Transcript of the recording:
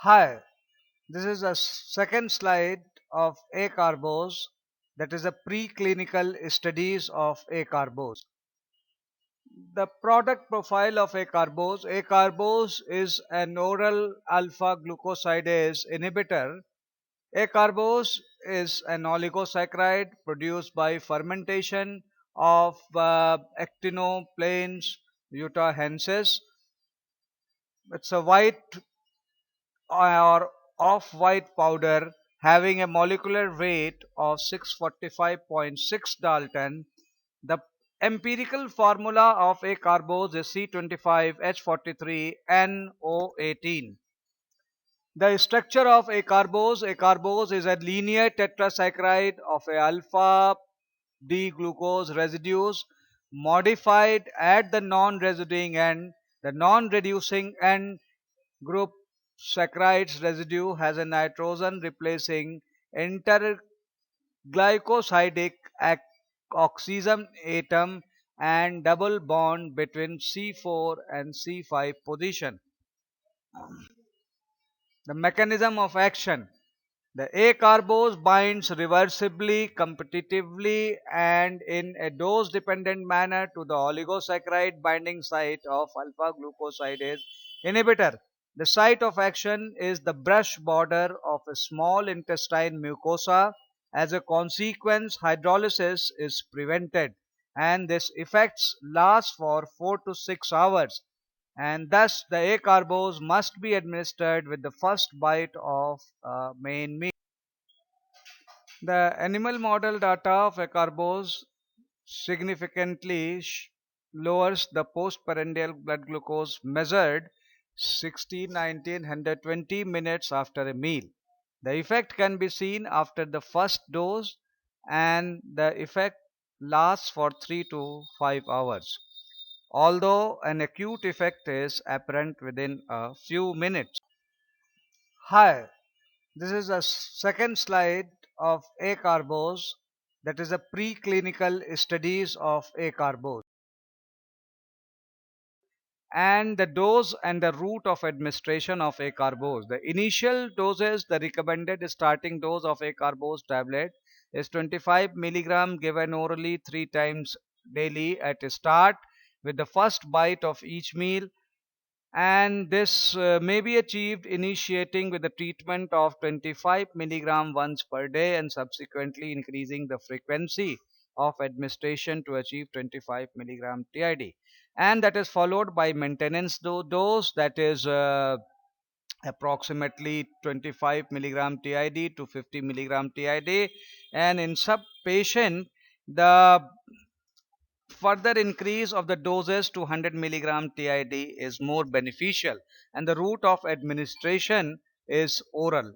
Hi, this is a second slide of acarbose, that is a preclinical studies of acarbose. The product profile of acarbose. Acarbose is an oral alpha glucosidase inhibitor. Acarbose is an oligosaccharide produced by fermentation of Actinoplanes utahensis. It's a white or off-white powder having a molecular weight of 645.6 Dalton. The empirical formula of acarbose is C25H43NO18. The structure of acarbose. Acarbose is a linear tetrasaccharide of a alpha D-glucose residues modified at the non-residing end. The non-reducing end group saccharides residue has a nitrogen replacing interglycosidic oxygen atom and double bond between C4 and C5 position. The mechanism of action. The acarbose binds reversibly, competitively, and in a dose-dependent manner to the oligosaccharide binding site of alpha-glucosidase inhibitor. The site of action is the brush border of a small intestine mucosa. As a consequence, hydrolysis is prevented, and this effects last for 4 to 6 hours, and thus the acarbose must be administered with the first bite of main meal. The animal model data of acarbose significantly lowers the postprandial blood glucose measured 16, 19, 120 minutes after a meal. The effect can be seen after the first dose, and the effect lasts for 3 to 5 hours, although an acute effect is apparent within a few minutes. Hi, this is a second slide of acarbose, that is a preclinical studies of acarbose, and the dose and the route of administration of acarbose. The initial doses, the recommended starting dose of acarbose tablet is 25 milligram given orally 3 times daily at a start with the first bite of each meal, and this may be achieved initiating with the treatment of 25 milligram once per day and subsequently increasing the frequency of administration to achieve 25 milligram TID, and that is followed by maintenance dose, that is approximately 25 milligram TID to 50 milligram TID, and in sub patient the further increase of the doses to 100 milligram TID is more beneficial, and the route of administration is oral.